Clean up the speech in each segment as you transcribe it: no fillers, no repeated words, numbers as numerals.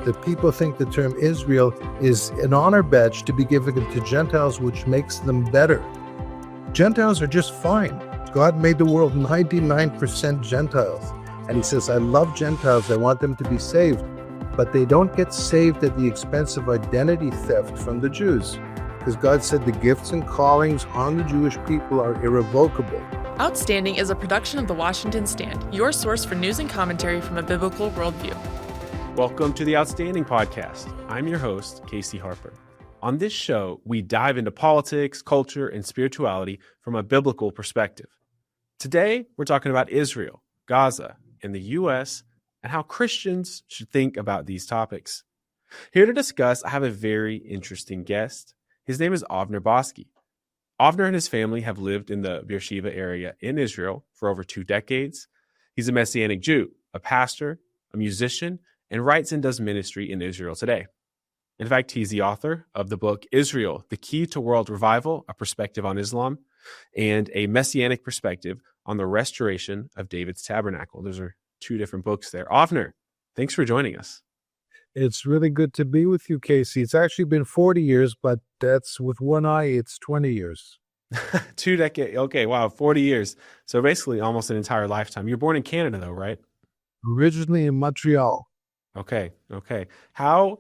that people think the term Israel is an honor badge to be given to Gentiles, which makes them better. Gentiles are just fine. God made the world 99% Gentiles. And he says, I love Gentiles. I want them to be saved. But they don't get saved at the expense of identity theft from the Jews. Because God said the gifts and callings on the Jewish people are irrevocable. Outstanding is a production of The Washington Stand, your source for news and commentary from a biblical worldview. Welcome to the Outstanding Podcast. I'm your host, Casey Harper. On this show, we dive into politics, culture, and spirituality from a biblical perspective. Today, we're talking about Israel, Gaza, and the U.S., and how Christians should think about these topics. Here to discuss, I have a very interesting guest. His name is Avner Boskey. Avner and his family have lived in the Beersheba area in Israel for over 2 decades. He's a Messianic Jew, a pastor, a musician, and writes and does ministry in Israel today. In fact, he's the author of the book Israel, The Key to World Revival, A Perspective on Islam, and A Messianic Perspective on the Restoration of David's Tabernacle. Those are 2 different books there. Avner, thanks for joining us. It's really good to be with you, Casey. It's actually been 40 years, but that's with one eye, it's 20 years. 2 decades. Okay, wow, 40 years. So basically almost an entire lifetime. You're born in Canada, though, right? Originally in Montreal. Okay. How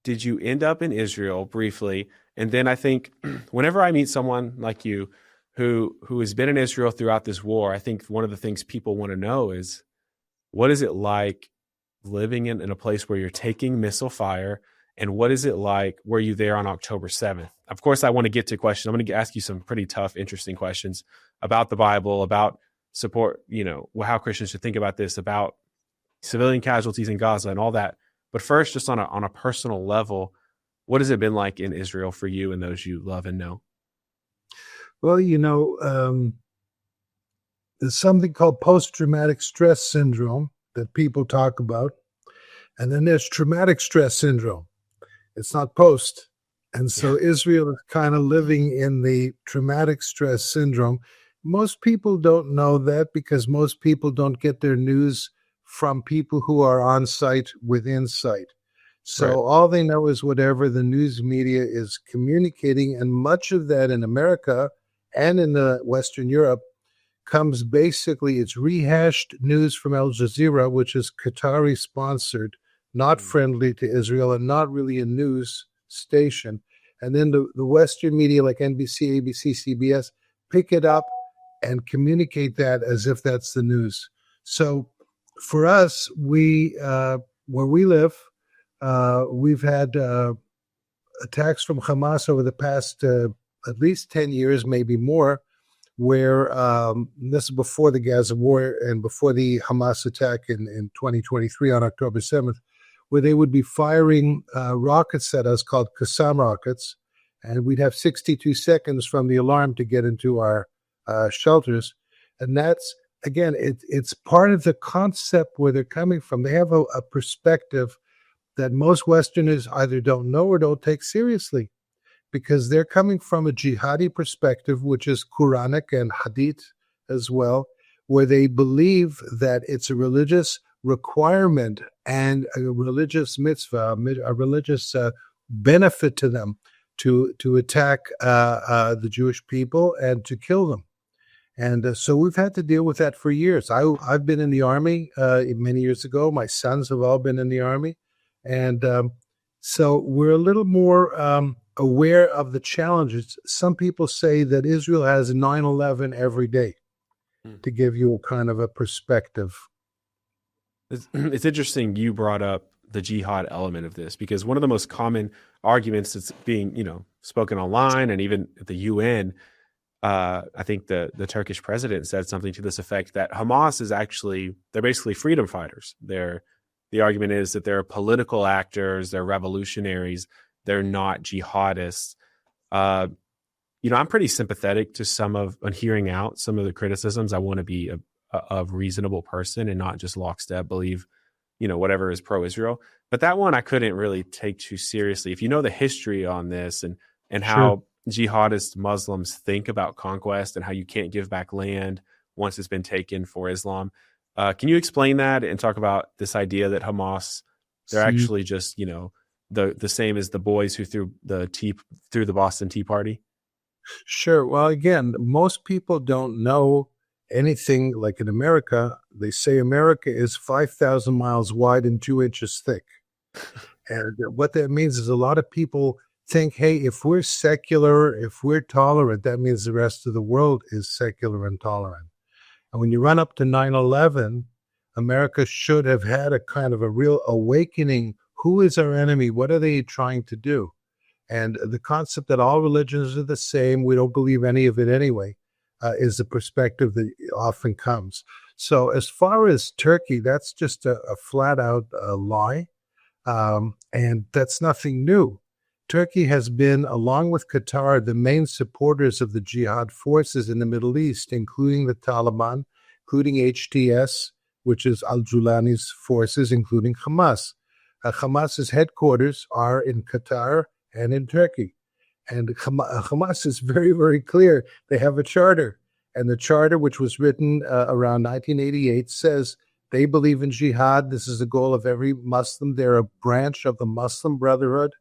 did you end up in Israel briefly? And then I think whenever I meet someone like you who has been in Israel throughout this war, I think one of the things people want to know is, what is it like living in a place where you're taking missile fire? And what is it like? Were you there on October 7th? Of course, I want to get to questions. I'm going to ask you some pretty tough, interesting questions about the Bible, about support, how Christians should think about this, about civilian casualties in Gaza and all that. But first, just on a personal level, what has it been like in Israel for you and those you love and know? Well, there's something called post-traumatic stress syndrome that people talk about. And then there's traumatic stress syndrome. It's not post. And so Israel is kind of living in the traumatic stress syndrome. Most people don't know that because most people don't get their news from people who are on site with insight. So All they know is whatever the news media is communicating, and much of that in America and in the Western Europe comes basically, it's rehashed news from Al Jazeera, which is Qatari sponsored, not friendly to Israel, and not really a news station. And then the Western media like NBC, ABC, CBS pick it up and communicate that as if that's the news. So for us, where we live, we've had attacks from Hamas over the past at least 10 years, maybe more, where this is before the Gaza war and before the Hamas attack in 2023 on October 7th, where they would be firing rockets at us called Qassam rockets, and we'd have 62 seconds from the alarm to get into our shelters. And that's, again, it's part of the concept where they're coming from. They have a perspective that most Westerners either don't know or don't take seriously, because they're coming from a jihadi perspective, which is Quranic and Hadith as well, where they believe that it's a religious requirement and a religious mitzvah, a religious benefit to them to attack the Jewish people and to kill them. And so we've had to deal with that for years. I've been in the Army many years ago. My sons have all been in the Army. And so we're a little more aware of the challenges. Some people say that Israel has 9/11 every day, to give you a kind of a perspective. It's interesting you brought up the jihad element of this, because one of the most common arguments that's being, spoken online and even at the UN, I think the Turkish president said something to this effect, that Hamas is they're basically freedom fighters. The argument is that they're political actors, they're revolutionaries, they're not jihadists. I'm pretty sympathetic to on hearing out some of the criticisms. I want to be a reasonable person and not just lockstep believe, whatever is pro-Israel. But that one I couldn't really take too seriously. If you know the history on this and how jihadist Muslims think about conquest and how you can't give back land once it's been taken for Islam. Can you explain that and talk about this idea that Hamas They're actually just, the same as the boys who threw the Boston Tea Party. Sure. Well, again, most people don't know anything. Like in America, they say America is 5,000 miles wide and 2 inches thick. And what that means is a lot of people think, hey, if we're secular, if we're tolerant, that means the rest of the world is secular and tolerant. And when you run up to 9/11, America should have had a kind of a real awakening. Who is our enemy? What are they trying to do? And the concept that all religions are the same, we don't believe any of it anyway, is the perspective that often comes. So as far as Turkey, that's just a flat-out lie, and that's nothing new. Turkey has been, along with Qatar, the main supporters of the jihad forces in the Middle East, including the Taliban, including HTS, which is al-Julani's forces, including Hamas. Hamas's headquarters are in Qatar and in Turkey. And Hamas is very, very clear. They have a charter. And the charter, which was written around 1988, says they believe in jihad. This is the goal of every Muslim. They're a branch of the Muslim Brotherhood,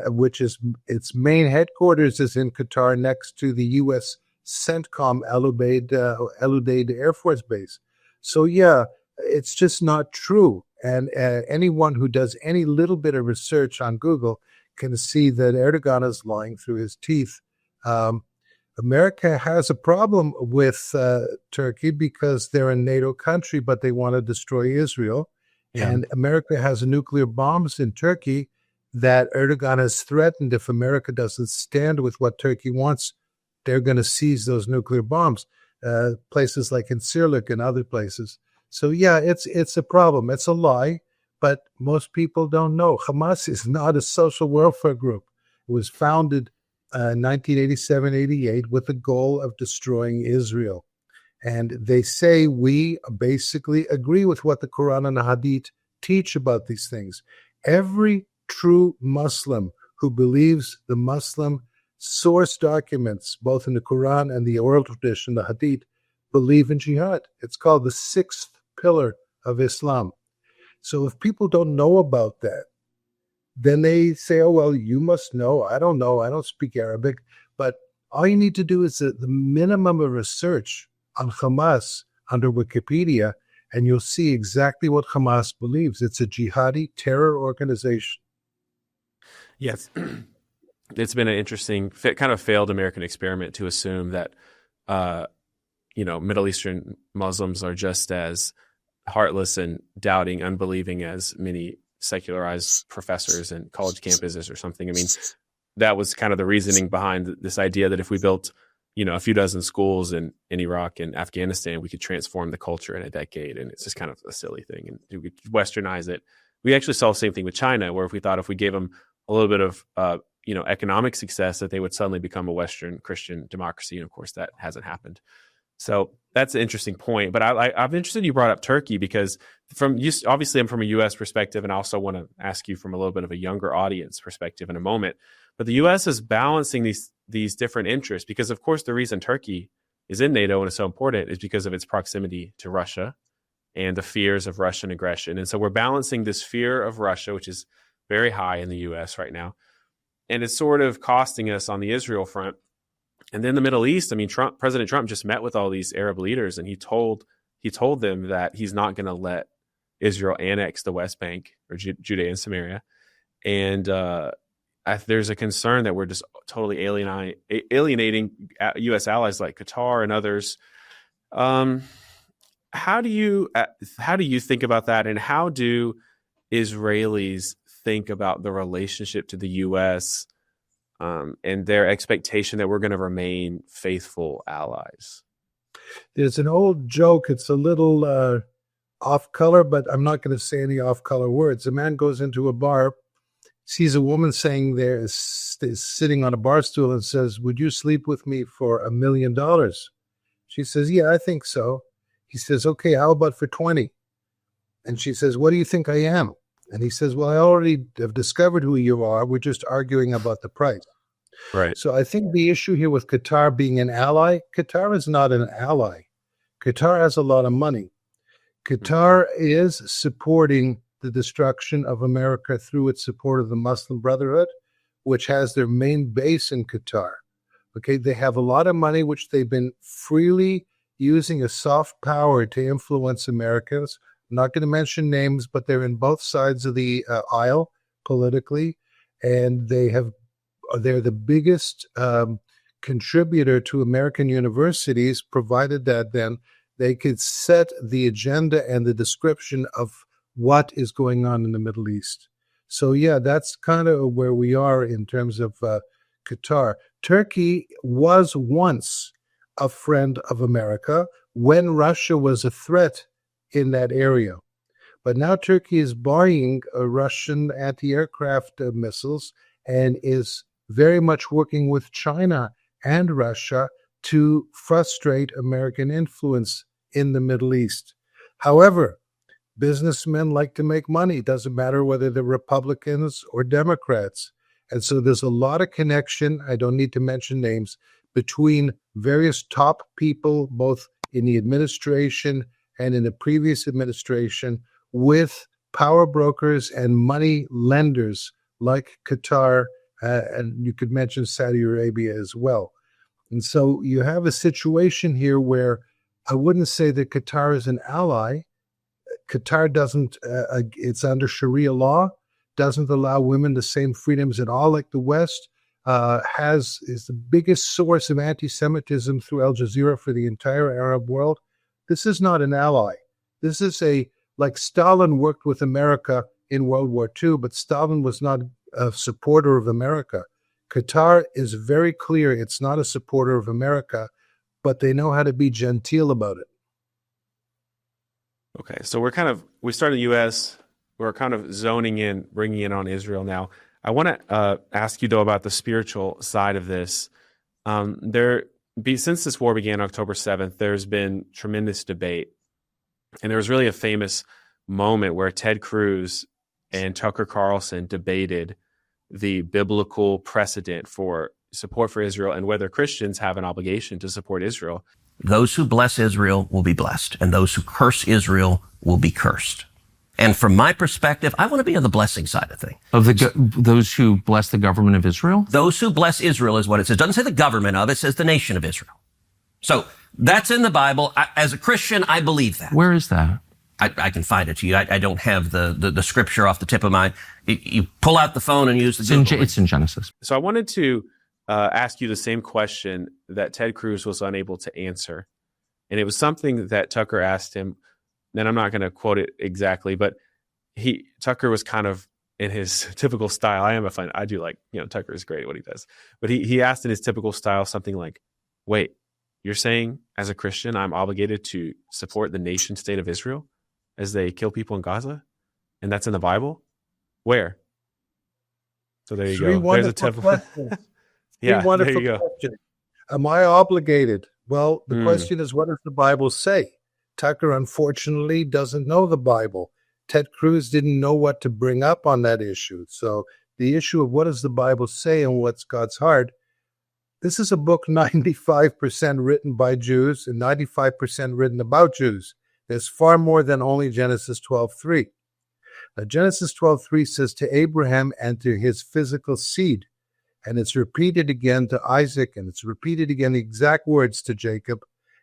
which is its main headquarters is in Qatar next to the U.S. CENTCOM El Udeid Air Force Base. So, yeah, it's just not true. And anyone who does any little bit of research on Google can see that Erdogan is lying through his teeth. America has a problem with Turkey because they're a NATO country, but they want to destroy Israel. Yeah. And America has nuclear bombs in Turkey that Erdogan has threatened if America doesn't stand with what Turkey wants, they're going to seize those nuclear bombs, places like in Incirlik and other places. So, yeah, it's a problem. It's a lie, but most people don't know. Hamas is not a social welfare group. It was founded in 1987-88 with the goal of destroying Israel. And they say we basically agree with what the Quran and the Hadith teach about these things. Every true Muslim who believes the Muslim source documents, both in the Quran and the oral tradition, the Hadith, believe in jihad. It's called the sixth pillar of Islam. So if people don't know about that, then they say, oh, well, you must know. I don't know. I don't speak Arabic. But all you need to do is the minimum of research on Hamas under Wikipedia, and you'll see exactly what Hamas believes. It's a jihadi terror organization. Yes. It's been an interesting, kind of failed American experiment to assume that, Middle Eastern Muslims are just as heartless and doubting, unbelieving as many secularized professors and college campuses or something. I mean, that was kind of the reasoning behind this idea that if we built, a few dozen schools in Iraq and Afghanistan, we could transform the culture in a decade. And it's just kind of a silly thing. And we could westernize it. We actually saw the same thing with China, where if we thought if we gave them a little bit of, economic success, that they would suddenly become a Western Christian democracy. And of course, that hasn't happened. So that's an interesting point. But I'm interested you brought up Turkey because obviously I'm from a U.S. perspective, and I also want to ask you from a little bit of a younger audience perspective in a moment. But the U.S. is balancing these different interests because, of course, the reason Turkey is in NATO and is so important is because of its proximity to Russia and the fears of Russian aggression. And so we're balancing this fear of Russia, which is very high in the U.S. right now, and it's sort of costing us on the Israel front. And then the Middle East, I mean, President Trump just met with all these Arab leaders, and he told them that he's not going to let Israel annex the West Bank or Judea and Samaria. And there's a concern that we're just totally alienating U.S. allies like Qatar and others. How do you think about that, and how do Israelis think about the relationship to the U.S. And their expectation that we're going to remain faithful allies? There's an old joke. It's a little off color, but I'm not going to say any off color words. A man goes into a bar, sees a woman sitting on a bar stool and says, "Would you sleep with me for $1 million?" She says, "Yeah, I think so." He says, "Okay, how about for 20?" And she says, "What do you think I am?" And he says, "Well, I already have discovered who you are. We're just arguing about the price." Right. So I think the issue here with Qatar being an ally, Qatar is not an ally. Qatar has a lot of money. Qatar is supporting the destruction of America through its support of the Muslim Brotherhood, which has their main base in Qatar. Okay, they have a lot of money, which they've been freely using as soft power to influence Americans. I'm not going to mention names, but they're in both sides of the aisle politically, and they're the biggest contributor to American universities, provided that then they could set the agenda and the description of what is going on in the Middle East. So, yeah, that's kind of where we are in terms of Qatar. Turkey was once a friend of America when Russia was a threat in that area. But now Turkey is buying Russian anti-aircraft missiles and is very much working with China and Russia to frustrate American influence in the Middle East. However, businessmen like to make money. It doesn't matter whether they're Republicans or Democrats. And so there's a lot of connection, I don't need to mention names, between various top people, both in the administration and in the previous administration, with power brokers and money lenders like Qatar, and you could mention Saudi Arabia as well. And so you have a situation here where I wouldn't say that Qatar is an ally. Qatar doesn't, it's under Sharia law, doesn't allow women the same freedoms at all like the West, is the biggest source of anti-Semitism through Al Jazeera for the entire Arab world. This is not an ally. This is like Stalin worked with America in World War II, but Stalin was not a supporter of America. Qatar is very clear it's not a supporter of America, but they know how to be genteel about it. Okay, so we started in the U.S., we're kind of zoning in, bringing in on Israel now. I want to ask you, though, about the spiritual side of this. Since this war began October 7th, there's been tremendous debate. And there was really a famous moment where Ted Cruz and Tucker Carlson debated the biblical precedent for support for Israel and whether Christians have an obligation to support Israel. Those who bless Israel will be blessed, and those who curse Israel will be cursed. And from my perspective, I want to be on the blessing side of things. Of those who bless the government of Israel? Those who bless Israel is what it says. It doesn't say the government of it, says the nation of Israel. So that's in the Bible. As a Christian, I believe that. Where is that? I can find it to you. I don't have the scripture off the tip of my... You pull out the phone and use the Google. It's in Genesis. So I wanted to ask you the same question that Ted Cruz was unable to answer. And it was something that Tucker asked him. And I'm not going to quote it exactly, but Tucker was kind of in his typical style. I do like, Tucker is great at what he does. But he asked in his typical style something like, wait, you're saying as a Christian, I'm obligated to support the nation state of Israel as they kill people in Gaza? And that's in the Bible? Where? So there you go. There's a typical Yeah, there you go. Question. Am I obligated? Well, the question is, what does the Bible say? Tucker, unfortunately, doesn't know the Bible. Ted Cruz didn't know what to bring up on that issue. So the issue of what does the Bible say and what's God's heart, this is a book 95% written by Jews and 95% written about Jews. There's far more than only Genesis 12:3. Now, Genesis 12:3 says to Abraham and to his physical seed. And it's repeated again to Isaac, and it's repeated again, the exact words to Jacob.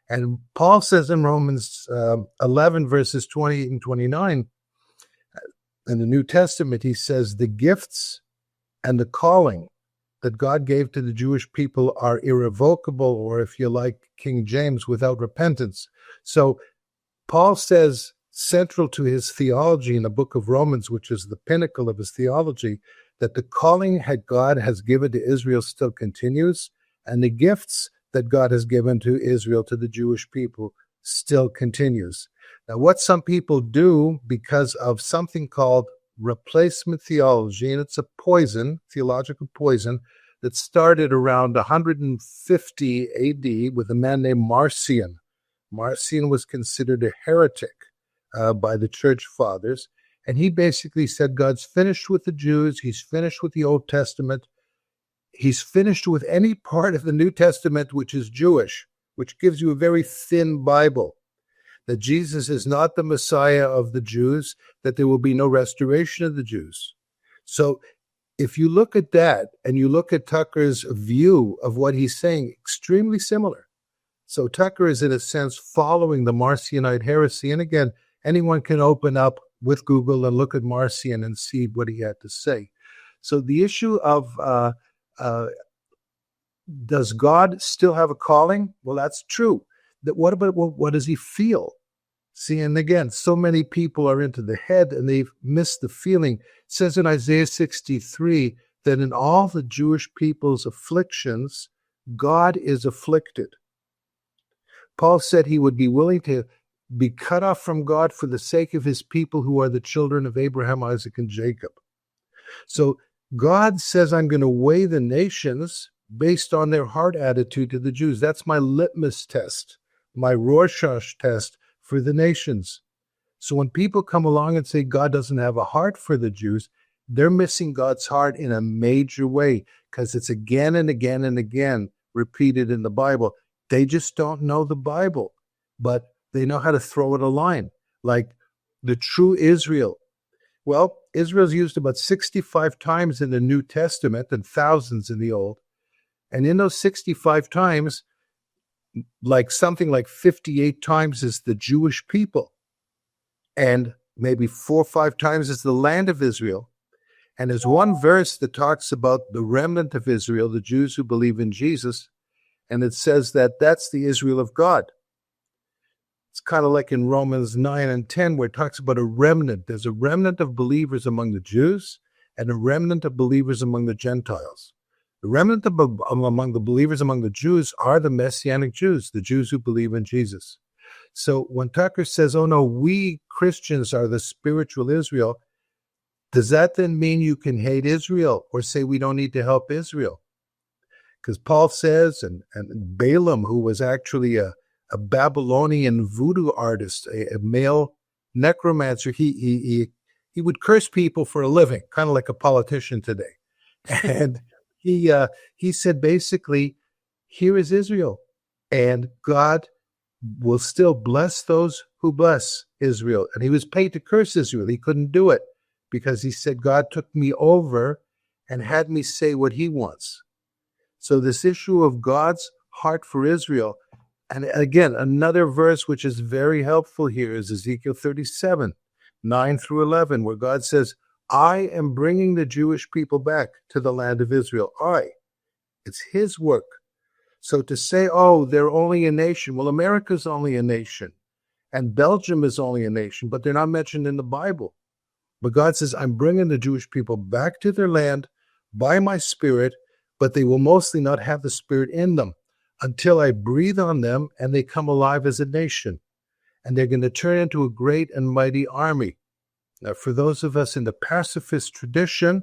And Paul says in Romans 11, verses 28 and 29, in the New Testament, he says, the gifts and the calling that God gave to the Jewish people are irrevocable, or if you like King James, without repentance. So Paul says, central to his theology in the book of Romans, which is the pinnacle of his theology, that the calling that God has given to Israel still continues, and the gifts that God has given to Israel, to the Jewish people, still continues. Now, what some people do because of something called replacement theology, and it's a poison, theological poison, that started around 150 AD with a man named Marcion. Marcion was considered a heretic by the church fathers, and he basically said God's finished with the Jews, he's finished with the Old Testament, he's finished with any part of the New Testament which is Jewish, which gives you a very thin Bible. that Jesus is not the Messiah of the Jews, that there will be no restoration of the Jews. So if you look at that and you look at Tucker's view of what he's saying, extremely similar. So Tucker is, in a sense, following the Marcionite heresy. And again, anyone can open up with Google and look at Marcion and see what he had to say. So the issue of does God still have a calling? Well, that's true. What about what does he feel? See, and again, so many people are into the head and they've missed the feeling. It says in Isaiah 63 that in all the Jewish people's afflictions, God is afflicted. Paul said he would be willing to be cut off from God for the sake of his people who are the children of Abraham, Isaac, and Jacob. So God says, I'm going to weigh the nations based on their heart attitude to the Jews. That's my litmus test, my Rorschach test for the nations. So when people come along and say God doesn't have a heart for the Jews, they're missing God's heart in a major way, because it's again and again and again repeated in the Bible. They just don't know the Bible, but they know how to throw it a line, like the true Israel. Well, Israel's used about 65 times in the New Testament and thousands in the Old. And in those 65 times, like something like 58 times is the Jewish people, and maybe 4 or 5 times is the land of Israel. And there's one verse that talks about the remnant of Israel, the Jews who believe in Jesus, and it says that that's the Israel of God. It's kind of like in Romans 9 and 10, where it talks about a remnant. There's a remnant of believers among the Jews and a remnant of believers among the Gentiles. The remnant among the believers among the Jews are the Messianic Jews, the Jews who believe in Jesus. So when Tucker says, oh no, we Christians are the spiritual Israel, does that then mean you can hate Israel or say we don't need to help Israel? Because Paul says, and Balaam, who was actually a Babylonian voodoo artist, a male necromancer, he would curse people for a living, kind of like a politician today. And he said basically, here is Israel, and God will still bless those who bless Israel. And he was paid to curse Israel. He couldn't do it because he said, God took me over and had me say what he wants. So this issue of God's heart for Israel, and again, another verse which is very helpful here is Ezekiel 37, 9 through 11, where God says, I am bringing the Jewish people back to the land of Israel. It's his work. So to say, oh, they're only a nation. Well, America's only a nation, and Belgium is only a nation, but they're not mentioned in the Bible. But God says, I'm bringing the Jewish people back to their land by my Spirit, but they will mostly not have the Spirit in them until I breathe on them and they come alive as a nation. And they're going to turn into a great and mighty army. Now, for those of us in the pacifist tradition,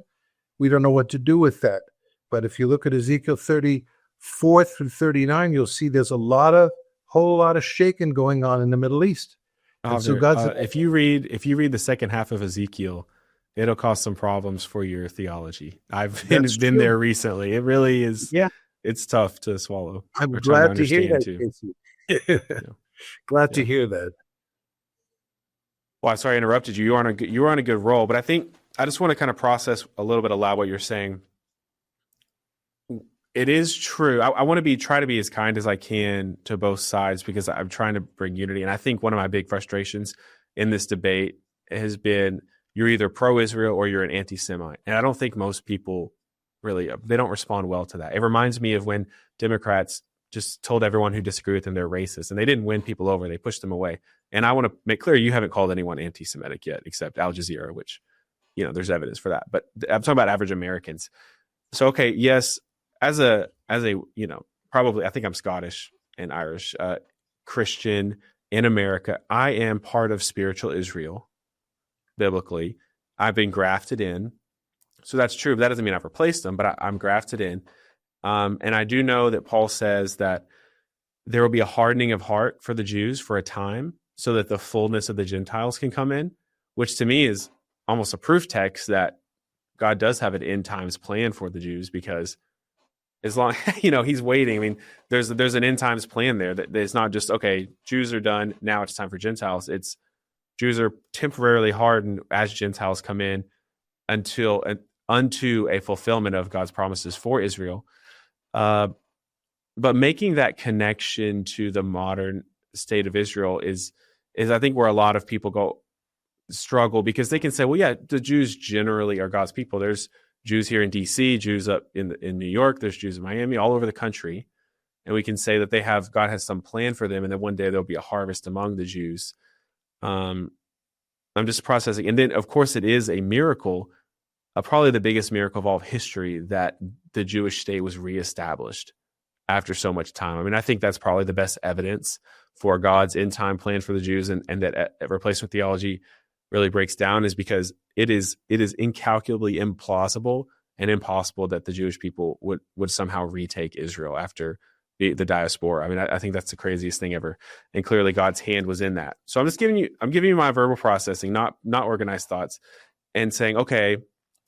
we don't know what to do with that. But if you look at Ezekiel 34 through 39, you'll see there's whole lot of shaking going on in the Middle East. And so God's if you read the second half of Ezekiel, it'll cause some problems for your theology. I've been there recently. It really is. Yeah, it's tough to swallow. I'm glad to hear that, Casey. Glad to hear that. Well, I'm sorry I interrupted you. You were on a good roll, but I think I just want to kind of process a little bit aloud what you're saying. It is true. I want to try to be as kind as I can to both sides because I'm trying to bring unity. And I think one of my big frustrations in this debate has been you're either pro-Israel or you're an anti-Semite. And I don't think most people really, they don't respond well to that. It reminds me of when Democrats just told everyone who disagreed with them they're racist, and they didn't win people over. They pushed them away. And I want to make clear you haven't called anyone anti-Semitic yet, except Al Jazeera, which, there's evidence for that. But I'm talking about average Americans. So, okay, yes, as a probably, I think I'm Scottish and Irish, Christian in America, I am part of spiritual Israel, biblically. I've been grafted in. So that's true. That doesn't mean I've replaced them, but I'm grafted in. And I do know that Paul says that there will be a hardening of heart for the Jews for a time so that the fullness of the Gentiles can come in, which to me is almost a proof text that God does have an end times plan for the Jews, because as long he's waiting. I mean, there's an end times plan there that it's not just okay, Jews are done, now it's time for Gentiles. It's Jews are temporarily hardened as Gentiles come in unto a fulfillment of God's promises for Israel. But making that connection to the modern state of Israel is I think where a lot of people struggle, because they can say, well, yeah, the Jews generally are God's people. There's Jews here in DC, Jews up in New York, there's Jews in Miami, all over the country. And we can say that God has some plan for them, and then one day there'll be a harvest among the Jews. I'm just processing. And then, of course, it is a miracle, probably the biggest miracle of all of history, that the Jewish state was reestablished after so much time. I mean, I think that's probably the best evidence for God's end time plan for the Jews, and that replacement theology really breaks down, is because it is incalculably implausible and impossible that the Jewish people would somehow retake Israel after the diaspora. I mean, I think that's the craziest thing ever, and clearly God's hand was in that. So I'm giving you my verbal processing, not organized thoughts, and saying, okay,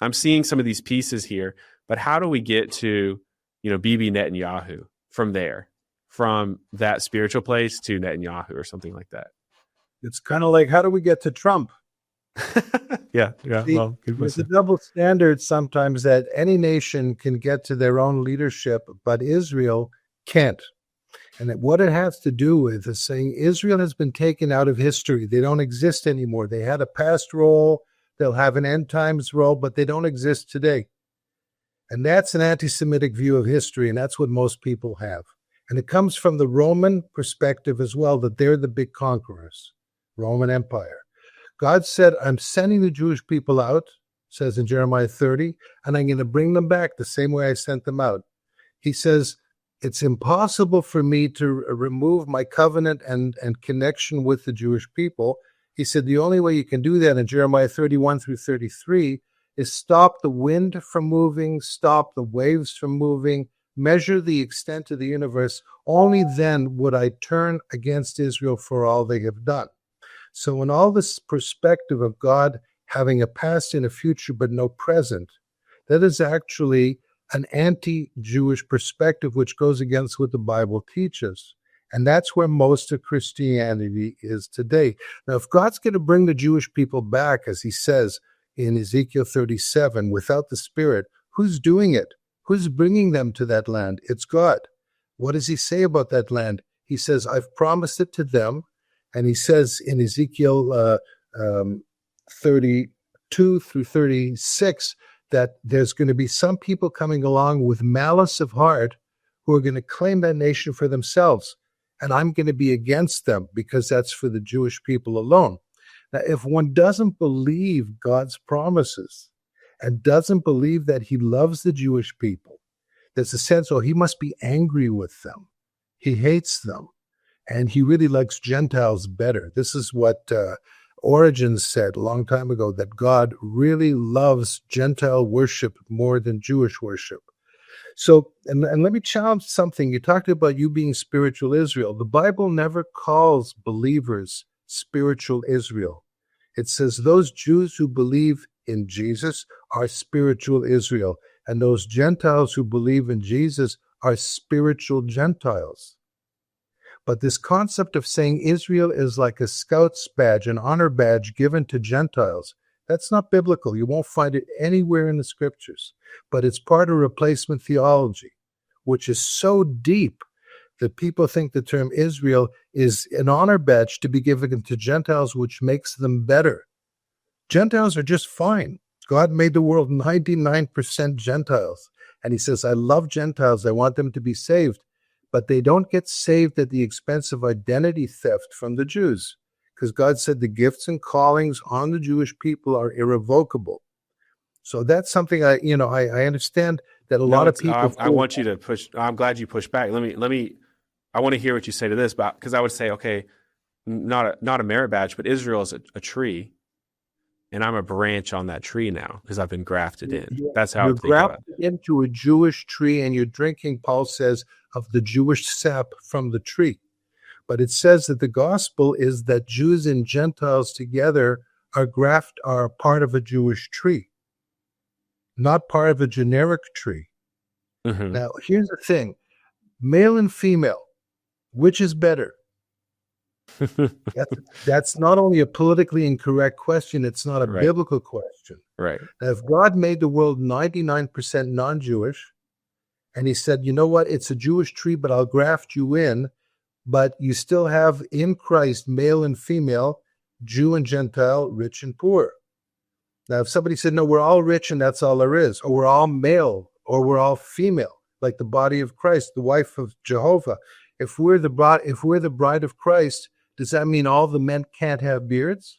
I'm seeing some of these pieces here, but how do we get to Bibi Netanyahu from there, from that spiritual place to Netanyahu or something like that? It's kind of like, how do we get to Trump? Yeah. Well, there's a double standard sometimes that any nation can get to their own leadership, but Israel can't. And what it has to do with is saying Israel has been taken out of history. They don't exist anymore. They had a past role. They'll have an end times role, but they don't exist today. And that's an anti-Semitic view of history, and that's what most people have. And it comes from the Roman perspective as well, that they're the big conquerors, Roman Empire. God said, I'm sending the Jewish people out, says in Jeremiah 30, and I'm going to bring them back the same way I sent them out. He says, it's impossible for me to remove my covenant and connection with the Jewish people. He said, the only way you can do that in Jeremiah 31 through 33 is stop the wind from moving, stop the waves from moving, measure the extent of the universe. Only then would I turn against Israel for all they have done. So in all this perspective of God having a past and a future but no present, that is actually an anti-Jewish perspective, which goes against what the Bible teaches. And that's where most of Christianity is today. Now, if God's going to bring the Jewish people back, as he says in Ezekiel 37, without the Spirit, who's doing it? Who's bringing them to that land? It's God. What does he say about that land? He says, I've promised it to them. And he says in Ezekiel 32 through 36 that there's going to be some people coming along with malice of heart who are going to claim that nation for themselves. And I'm going to be against them because that's for the Jewish people alone. Now, if one doesn't believe God's promises and doesn't believe that he loves the Jewish people, there's a sense, he must be angry with them. He hates them. And he really likes Gentiles better. This is what Origen said a long time ago, that God really loves Gentile worship more than Jewish worship. So, and let me challenge something. You talked about you being spiritual Israel. The Bible never calls believers spiritual Israel. It says those Jews who believe in Jesus are spiritual Israel, and those Gentiles who believe in Jesus are spiritual Gentiles. But this concept of saying Israel is like a scout's badge, an honor badge given to Gentiles, that's not biblical. You won't find it anywhere in the scriptures. But it's part of replacement theology, which is so deep that people think the term Israel is an honor badge to be given to Gentiles, which makes them better. Gentiles are just fine. God made the world 99% Gentiles. And he says, I love Gentiles. I want them to be saved. But they don't get saved at the expense of identity theft from the Jews, because God said the gifts and callings on the Jewish people are irrevocable. So that's something I understand that a lot of people. I want you to push. I'm glad you pushed back. Let me. I want to hear what you say to this, because I would say, okay, not a merit badge, but Israel is a tree, and I'm a branch on that tree now because I've been grafted in. That's how you're grafted into a Jewish tree, and you're drinking, Paul says, of the Jewish sap from the tree. But it says that the gospel is that Jews and Gentiles together are part of a Jewish tree, not part of a generic tree. Hmm. Now, here's the thing. Male and female, which is better? That's not only a politically incorrect question, it's not a Right. biblical question. Right. Now, if God made the world 99% non-Jewish, and he said, you know what, it's a Jewish tree, but I'll graft you in, but you still have in Christ male and female, Jew and Gentile, rich and poor. Now, if somebody said, no, we're all rich and that's all there is, or we're all male, or we're all female, like the body of Christ, the wife of Jehovah, if we're the bride of Christ, does that mean all the men can't have beards?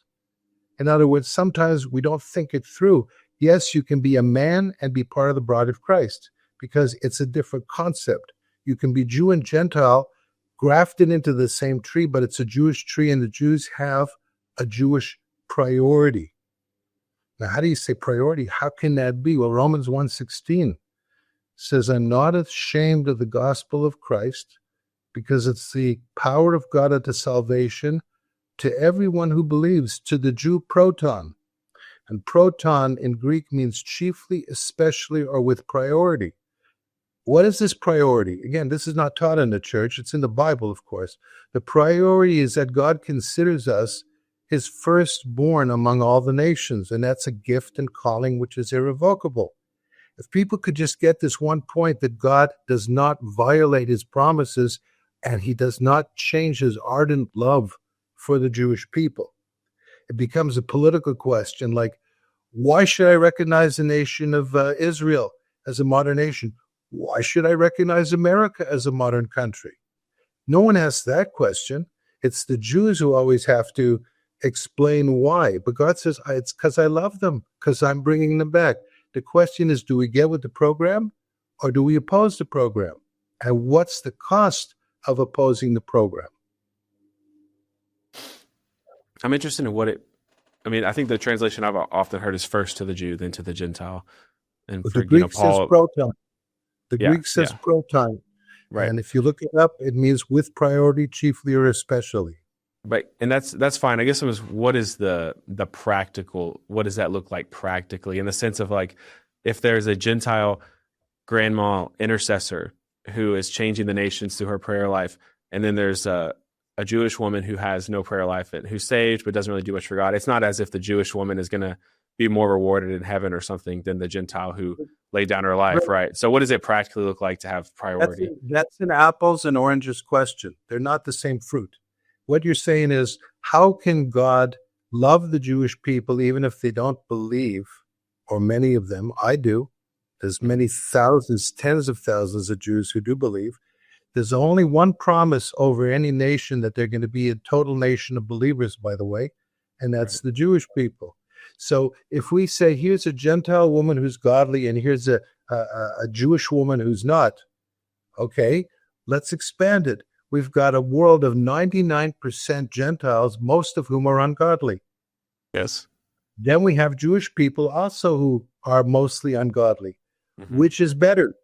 In other words, sometimes we don't think it through. Yes, you can be a man and be part of the bride of Christ because it's a different concept. You can be Jew and Gentile grafted into the same tree, but it's a Jewish tree and the Jews have a Jewish priority. Now, how do you say priority? How can that be? Well, Romans 1:16 says, I'm not ashamed of the gospel of Christ because it's the power of God unto salvation to everyone who believes, to the Jew proton. And proton in Greek means chiefly, especially, or with priority. What is this priority? Again, this is not taught in the church. It's in the Bible, of course. The priority is that God considers us his firstborn among all the nations, and that's a gift and calling which is irrevocable. If people could just get this one point that God does not violate his promises and he does not change his ardent love for the Jewish people, it becomes a political question like, why should I recognize the nation of Israel as a modern nation? Why should I recognize America as a modern country? No one asks that question. It's the Jews who always have to explain why. But God says, it's because I love them, because I'm bringing them back. The question is, do we get with the program or do we oppose the program? And what's the cost of opposing the program? I'm interested in I think the translation I've often heard is first to the Jew, then to the Gentile. And But for, the Greek Paul, says proton. The Yeah, Greek says yeah. proton. right. And if you look it up, it means with priority, chiefly, or especially. But and that's fine. I guess it was, what is the practical, what does that look like practically, in the sense of like, if there's a Gentile grandma intercessor who is changing the nations through her prayer life, and then there's a Jewish woman who has no prayer life and who's saved but doesn't really do much for God. It's not as if the Jewish woman is going to be more rewarded in heaven or something than the Gentile who laid down her life, right? So what does it practically look like to have priority? That's an apples and oranges question. They're not the same fruit. What you're saying is, how can God love the Jewish people even if they don't believe, or many of them? I do. There's many thousands, tens of thousands of Jews who do believe. There's only one promise over any nation, that they're going to be a total nation of believers, by the way, and that's the Jewish people. So if we say, here's a Gentile woman who's godly and here's a Jewish woman who's not, okay, let's expand it. We've got a world of 99% Gentiles, most of whom are ungodly. Yes. Then we have Jewish people also who are mostly ungodly. Mhm. Which is better?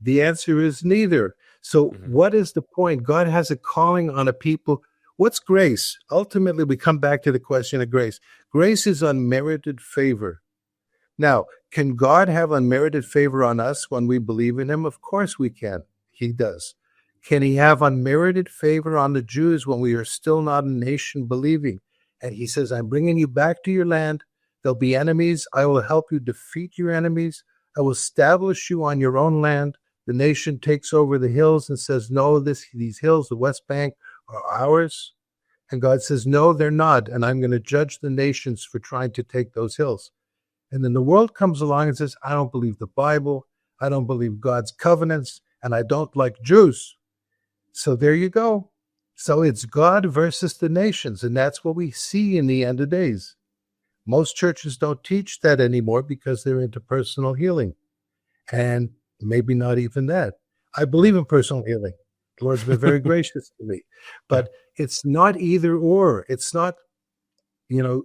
The answer is neither. So what is the point? God has a calling on a people. What's grace? Ultimately, we come back to the question of grace. Grace is unmerited favor. Now, can God have unmerited favor on us when we believe in him? Of course we can. He does. Can he have unmerited favor on the Jews when we are still not a nation believing? And he says, I'm bringing you back to your land. There'll be enemies. I will help you defeat your enemies. I will establish you on your own land. The nation takes over the hills and says, no, these hills, the West Bank, are ours. And God says, no, they're not. And I'm going to judge the nations for trying to take those hills. And then the world comes along and says, I don't believe the Bible. I don't believe God's covenants. And I don't like Jews. So there you go. So it's God versus the nations. And that's what we see in the end of days. Most churches don't teach that anymore because they're into personal healing. And maybe not even that. I believe in personal healing. The Lord's been very gracious to me. But it's not either or. It's not,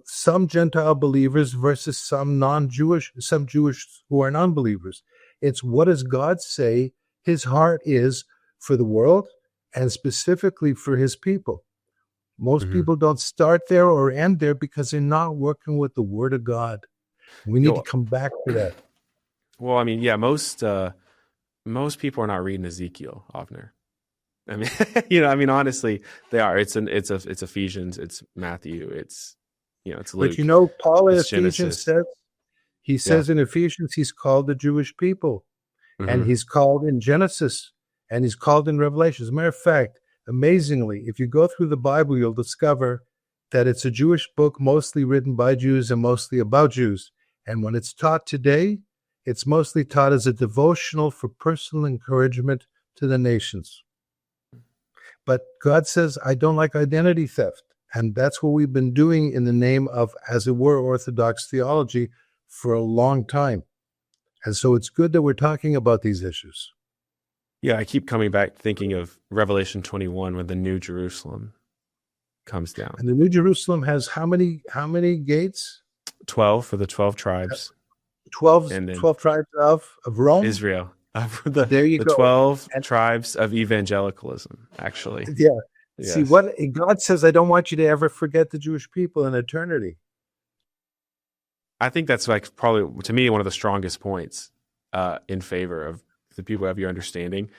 some Gentile believers versus some non-Jewish, some Jewish who are non-believers. It's, what does God say his heart is for the world and specifically for his people? Most people don't start there or end there because they're not working with the Word of God. We need to come back to that. Well, I mean, yeah, most people are not reading Ezekiel, Avner. I mean, honestly, they are. It's Ephesians, it's Matthew, it's Luke, But Paul in it's Ephesians Genesis. says in Ephesians, he's called the Jewish people, and Mhm. he's called in Genesis, and he's called in Revelation. As a matter of fact, amazingly, if you go through the Bible, you'll discover that it's a Jewish book, mostly written by Jews and mostly about Jews. And when it's taught today, it's mostly taught as a devotional for personal encouragement to the nations. But God says, I don't like identity theft. And that's what we've been doing in the name of, as it were, Orthodox theology for a long time. And so it's good that we're talking about these issues. Yeah, I keep coming back thinking of Revelation 21 when the New Jerusalem comes down. And the New Jerusalem has how many gates? 12 for the 12 tribes. 12, And then 12 tribes of Rome? Israel. There you the go. 12 And- tribes of evangelicalism, actually. Yeah. Yes. See, what God says, I don't want you to ever forget the Jewish people in eternity. I think that's like probably, to me, one of the strongest points in favor of the people who have your understanding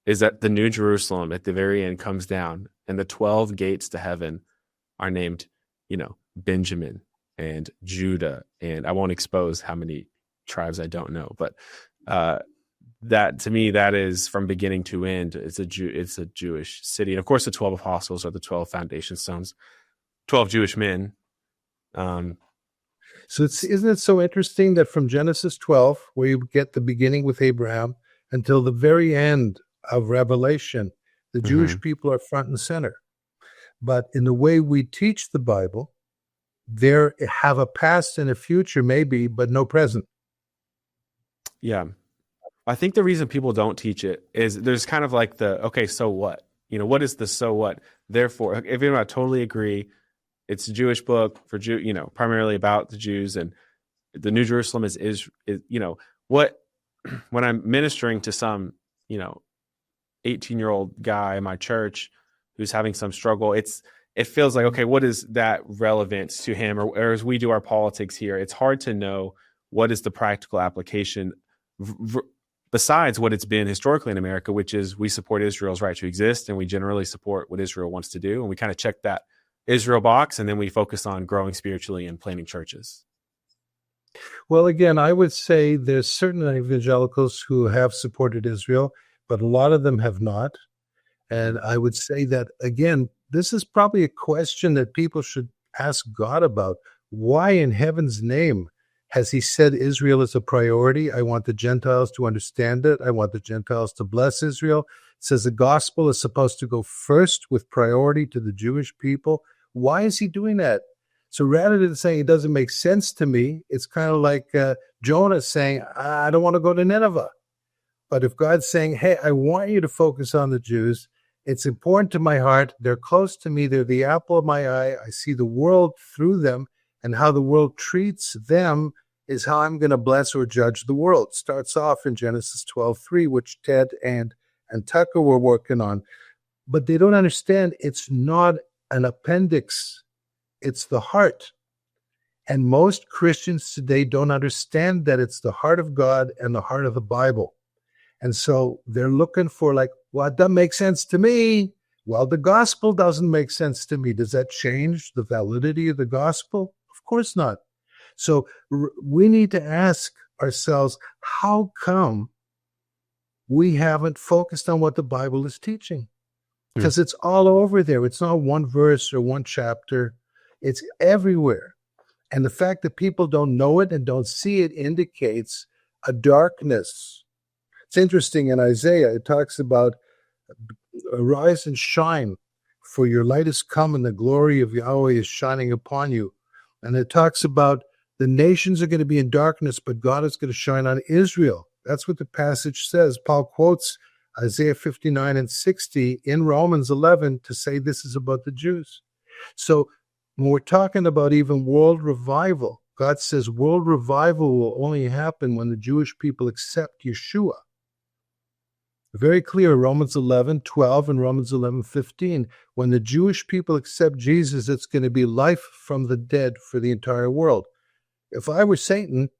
is that the New Jerusalem at the very end comes down and the 12 gates to heaven are named, Benjamin and Judah. And I won't expose how many tribes I don't know, but that to me, that is from beginning to end. It's a Jewish city. And of course, the 12 apostles are the 12 foundation stones, 12 Jewish men. So isn't it so interesting that from Genesis 12, where you get the beginning with Abraham, until the very end of Revelation, the Jewish people are front and center. But in the way we teach the Bible, they have a past and a future, maybe, but no present. Yeah. I think the reason people don't teach it is there's kind of like okay, so what? What is the so what? Therefore, if I totally agree, it's a Jewish book for primarily about the Jews, and the New Jerusalem is what, when I'm ministering to some 18-year-old guy in my church who's having some struggle, it feels like, okay, what is that relevance to him? Or as we do our politics here, it's hard to know what is the practical application besides what it's been historically in America, which is we support Israel's right to exist, and we generally support what Israel wants to do. And we kind of check that Israel box, and then we focus on growing spiritually and planting churches. Well, again, I would say there's certain evangelicals who have supported Israel, but a lot of them have not. And I would say that, again, this is probably a question that people should ask God about. Why in heaven's name has he said Israel is a priority? I want the Gentiles to understand it. I want the Gentiles to bless Israel. It says the gospel is supposed to go first with priority to the Jewish people. Why is he doing that? So rather than saying it doesn't make sense to me, it's kind of like Jonah saying, I don't want to go to Nineveh. But if God's saying, hey, I want you to focus on the Jews, it's important to my heart. They're close to me. They're the apple of my eye. I see the world through them, and how the world treats them is how I'm going to bless or judge the world. It starts off in Genesis 12:3, which Ted and Tucker were working on. But they don't understand it's not an appendix. It's the heart. And most Christians today don't understand that it's the heart of God and the heart of the Bible. And so they're looking for well, it doesn't make sense to me. Well, the gospel doesn't make sense to me. Does that change the validity of the gospel? Of course not. So we need to ask ourselves, how come we haven't focused on what the Bible is teaching? Because it's all over there. It's not one verse or one chapter. It's everywhere. And the fact that people don't know it and don't see it indicates a darkness. It's interesting in Isaiah, it talks about arise and shine, for your light has come and the glory of Yahweh is shining upon you. And it talks about the nations are going to be in darkness, but God is going to shine on Israel. That's what the passage says. Paul quotes Isaiah 59:60 in Romans 11 to say this is about the Jews. So when we're talking about even world revival, God says world revival will only happen when the Jewish people accept Yeshua. Very clear, Romans 11:12 and Romans 11:15. When the Jewish people accept Jesus, it's going to be life from the dead for the entire world. If I were Satan,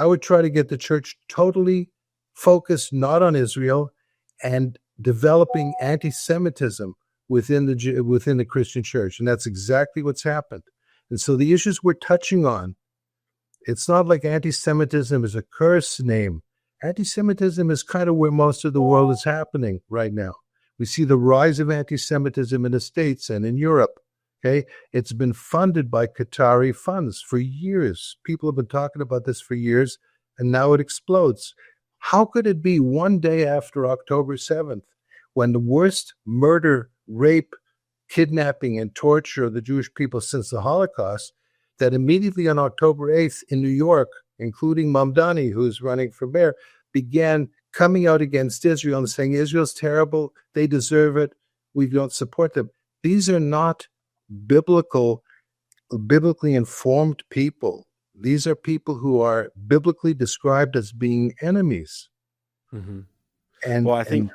I would try to get the church totally focused not on Israel and developing anti-Semitism within the Christian church. And that's exactly what's happened. And so the issues we're touching on, it's not like anti-Semitism is a curse name. Anti-Semitism is kind of where most of the world is happening right now. We see the rise of anti-Semitism in the States and in Europe. Okay, it's been funded by Qatari funds for years. People have been talking about this for years, and now it explodes. How could it be one day after October 7th, when the worst murder, rape, kidnapping, and torture of the Jewish people since the Holocaust, that immediately on October 8th in New York, including Mamdani, who's running for mayor, began coming out against Israel and saying, Israel's terrible, they deserve it, we don't support them. These are not biblically informed people. These are people who are biblically described as being enemies. Mm-hmm. And well, I think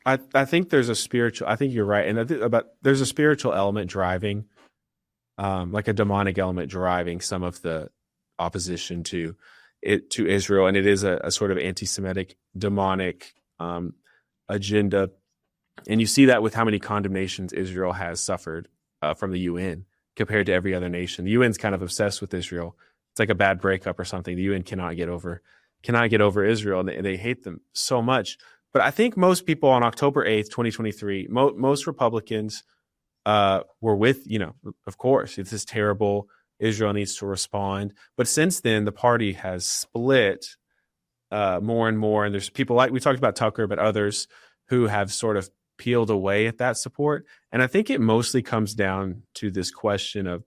I think there's a spiritual. I think you're right, and there's a spiritual element driving, like a demonic element driving some of the opposition to Israel, and it is a sort of anti-Semitic demonic agenda, and you see that with how many condemnations Israel has suffered from the UN compared to every other nation. The UN's kind of obsessed with Israel. It's like a bad breakup or something. The UN cannot get over Israel, and they hate them so much. But I think most people on October 8th, 2023, most Republicans were with, of course, it's this terrible, Israel needs to respond. But since then, the party has split more and more. And there's people like, we talked about Tucker, but others who have sort of peeled away at that support. And I think it mostly comes down to this question of,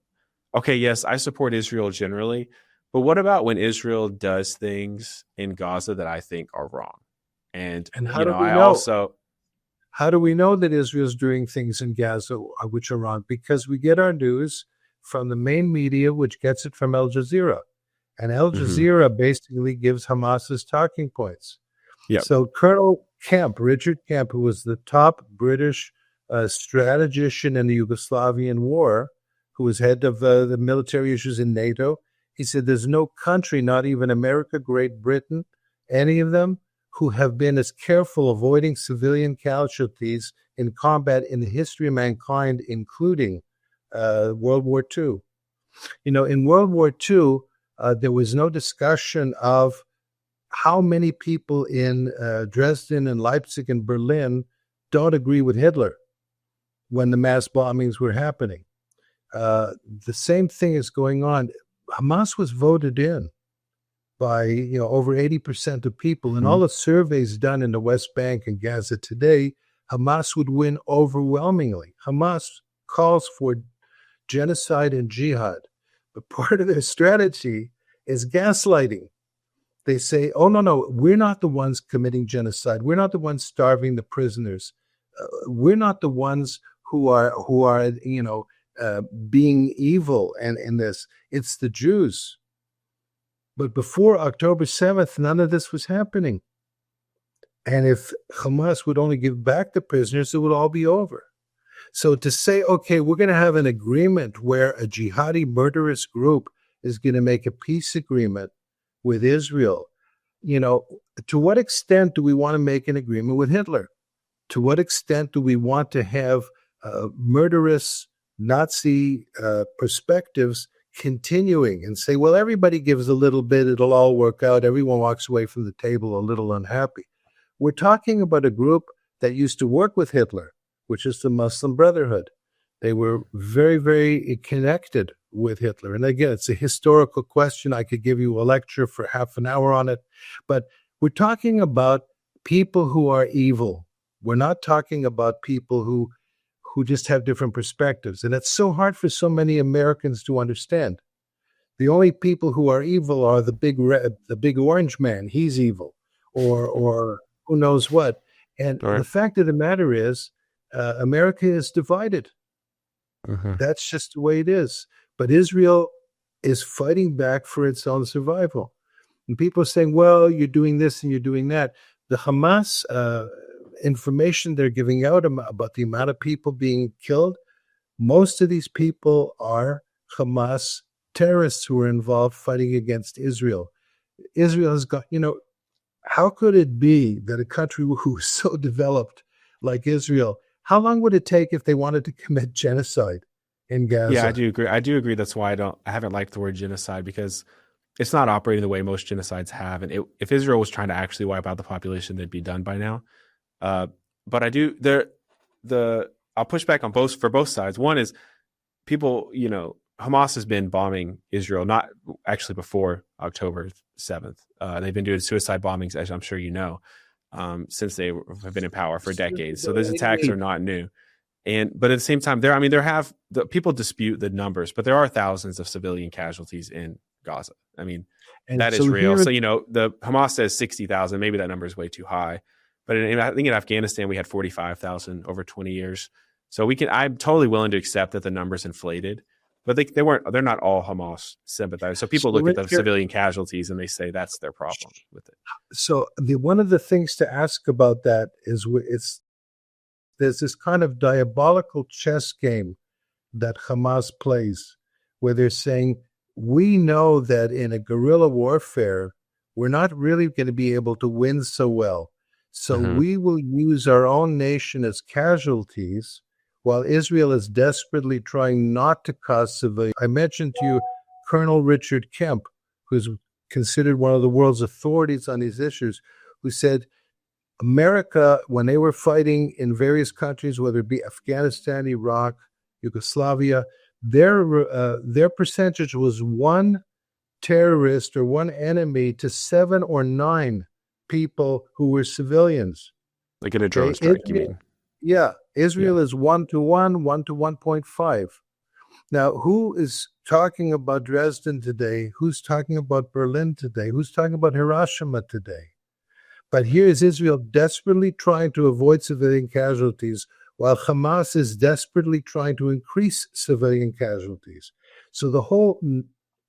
okay, yes, I support Israel generally, but what about when Israel does things in Gaza that I think are wrong? And how do we know? How do we know that Israel's doing things in Gaza which are wrong? Because we get our news from the main media, which gets it from Al Jazeera. And Al Jazeera basically gives Hamas's talking points. Yep. So Colonel Kemp, Richard Kemp, who was the top British strategician in the Yugoslavian war, who was head of the military issues in NATO, he said there's no country, not even America, Great Britain, any of them, who have been as careful avoiding civilian casualties in combat in the history of mankind, including World War II. In World War II, there was no discussion of how many people in Dresden and Leipzig and Berlin don't agree with Hitler when the mass bombings were happening. The same thing is going on. Hamas was voted in by over 80% of people. In all the surveys done in the West Bank and Gaza today, Hamas would win overwhelmingly. Hamas calls for genocide and jihad, but part of their strategy is gaslighting. They say, oh, no, we're not the ones committing genocide. We're not the ones starving the prisoners. We're not the ones who are being evil and in this. It's the Jews. But before October 7th, none of this was happening. And if Hamas would only give back the prisoners, it would all be over. So to say, okay, we're going to have an agreement where a jihadi murderous group is going to make a peace agreement with Israel, to what extent do we want to make an agreement with Hitler? To what extent do we want to have murderous Nazi perspectives continuing and say, well, everybody gives a little bit, it'll all work out. Everyone walks away from the table a little unhappy. We're talking about a group that used to work with Hitler, which is the Muslim Brotherhood. They were very, very connected with Hitler. And again, it's a historical question. I could give you a lecture for half an hour on it. But we're talking about people who are evil. We're not talking about people who just have different perspectives. And it's so hard for so many Americans to understand. The only people who are evil are the big orange man. He's evil, or who knows what. And the fact of the matter is, America is divided. That's just the way it is. But Israel is fighting back for its own survival. And people are saying, well, you're doing this and you're doing that. The Hamas information they're giving out about the amount of people being killed, most of these people are Hamas terrorists who are involved fighting against Israel. Israel has got, how could it be that a country who is so developed like Israel, how long would it take if they wanted to commit genocide in Gaza? Yeah, I do agree. I do agree. That's why I haven't liked the word genocide, because it's not operating the way most genocides have. And if Israel was trying to actually wipe out the population, they'd be done by now. But I do I'll push back on for both sides. One is people, Hamas has been bombing Israel, not actually before October 7th. They've been doing suicide bombings, as I'm sure you know, since they have been in power for decades. So those attacks are not new. But at the same time, people dispute the numbers, but there are thousands of civilian casualties in Gaza. I mean, that is real. So, the Hamas says 60,000. Maybe that number is way too high. But I think in Afghanistan, we had 45,000 over 20 years. So I'm totally willing to accept that the number's inflated, but they're not all Hamas sympathizers. So people look at the civilian casualties and they say that's their problem with it. So one of the things to ask about that is there's this kind of diabolical chess game that Hamas plays where they're saying, we know that in a guerrilla warfare, we're not really going to be able to win so well. So we will use our own nation as casualties while Israel is desperately trying not to cause civilian. I mentioned to you Colonel Richard Kemp, who's considered one of the world's authorities on these issues, who said America, when they were fighting in various countries, whether it be Afghanistan, Iraq, Yugoslavia, their percentage was one terrorist or one enemy to 7 or 9 people who were civilians. Like in a drone strike, you mean? Yeah. Israel is 1 to 1, 1 to 1.5. Now, who is talking about Dresden today? Who's talking about Berlin today? Who's talking about Hiroshima today? But here is Israel desperately trying to avoid civilian casualties, while Hamas is desperately trying to increase civilian casualties. So the whole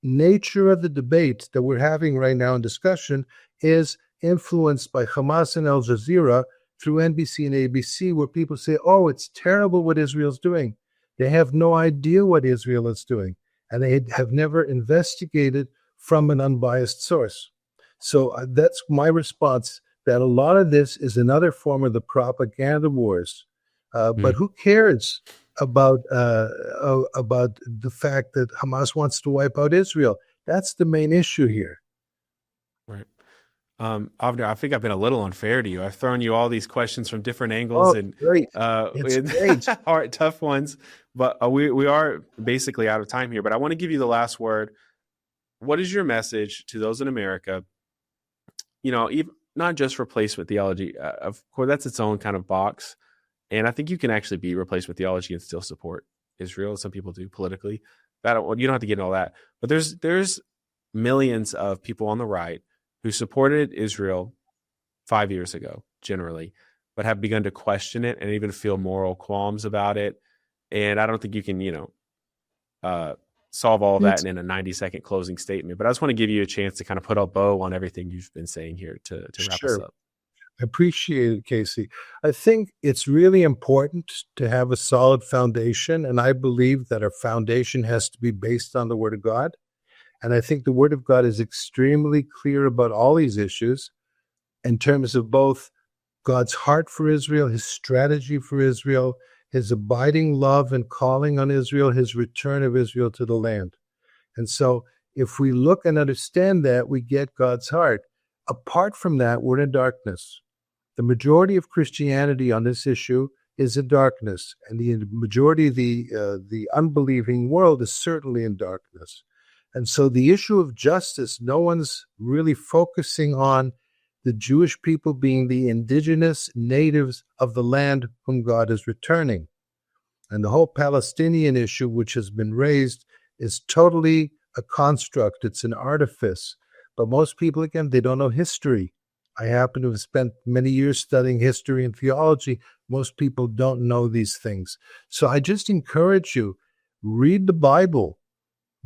nature of the debate that we're having right now in discussion is influenced by Hamas and Al Jazeera through NBC and ABC, where people say, oh, it's terrible what Israel's doing. They have no idea what Israel is doing, and they have never investigated from an unbiased source. So that's my response, that a lot of this is another form of the propaganda wars. But who cares about the fact that Hamas wants to wipe out Israel? That's the main issue here. Right. Avner, I think I've been a little unfair to you. I've thrown you all these questions from different angles great. It's great. hard, tough ones, but we are basically out of time here. But I want to give you the last word. What is your message to those in America? Even not just replacement theology. Of course, that's its own kind of box. And I think you can actually be replacement theology and still support Israel. Some people do politically. You don't have to get into all that. But there's millions of people on the right who supported Israel 5 years ago, generally, but have begun to question it and even feel moral qualms about it. And I don't think you can, solve all that in a 90-second closing statement. But I just want to give you a chance to kind of put a bow on everything you've been saying here to wrap us up. I appreciate it, Casey. I think it's really important to have a solid foundation, and I believe that our foundation has to be based on the Word of God. And I think the Word of God is extremely clear about all these issues in terms of both God's heart for Israel, his strategy for Israel, his abiding love and calling on Israel, his return of Israel to the land. And so if we look and understand that, we get God's heart. Apart from that, we're in darkness. The majority of Christianity on this issue is in darkness, and the majority of the unbelieving world is certainly in darkness. And so the issue of justice, no one's really focusing on the Jewish people being the indigenous natives of the land whom God is returning. And the whole Palestinian issue, which has been raised, is totally a construct. It's an artifice. But most people, again, they don't know history. I happen to have spent many years studying history and theology. Most people don't know these things. So I just encourage you, read the Bible.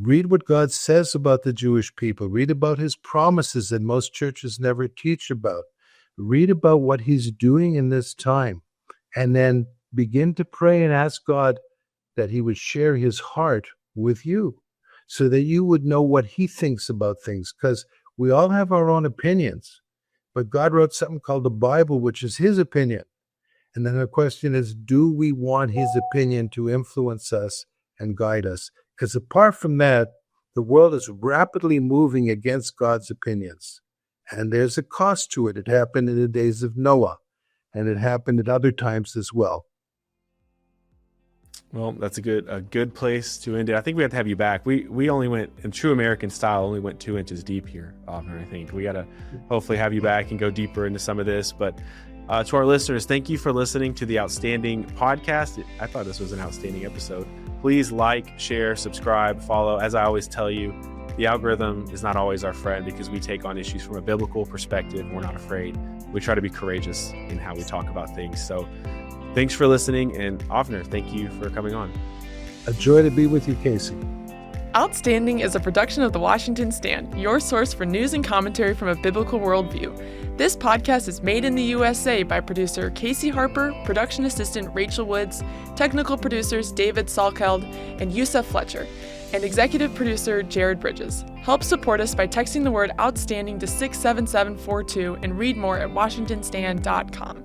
Read what God says about the Jewish people. Read about his promises that most churches never teach about. Read about what he's doing in this time. And then begin to pray and ask God that he would share his heart with you so that you would know what he thinks about things. Because We all have our own opinions, but God wrote something called the Bible, which is his opinion. And then the question is, do we want his opinion to influence us and guide us? Because apart from that, the world is rapidly moving against God's opinions. And there's a cost to it. It happened in the days of Noah, and it happened at other times as well. Well, that's a good place to end it. I think we have to have you back. We only went, in true American style, only went 2 inches deep here, Avner. I think we got to hopefully have you back and go deeper into some of this. But to our listeners, thank you for listening to the Outstanding podcast. I thought this was an outstanding episode. Please like, share, subscribe, follow. As I always tell you, the algorithm is not always our friend because we take on issues from a biblical perspective. We're not afraid. We try to be courageous in how we talk about things. So thanks for listening. And Avner, thank you for coming on. A joy to be with you, Casey. Outstanding is a production of The Washington Stand, your source for news and commentary from a biblical worldview. This podcast is made in the USA by producer Casey Harper, production assistant Rachel Woods, technical producers David Salkeld and Yusuf Fletcher, and executive producer Jared Bridges. Help support us by texting the word outstanding to 67742 and read more at washingtonstand.com.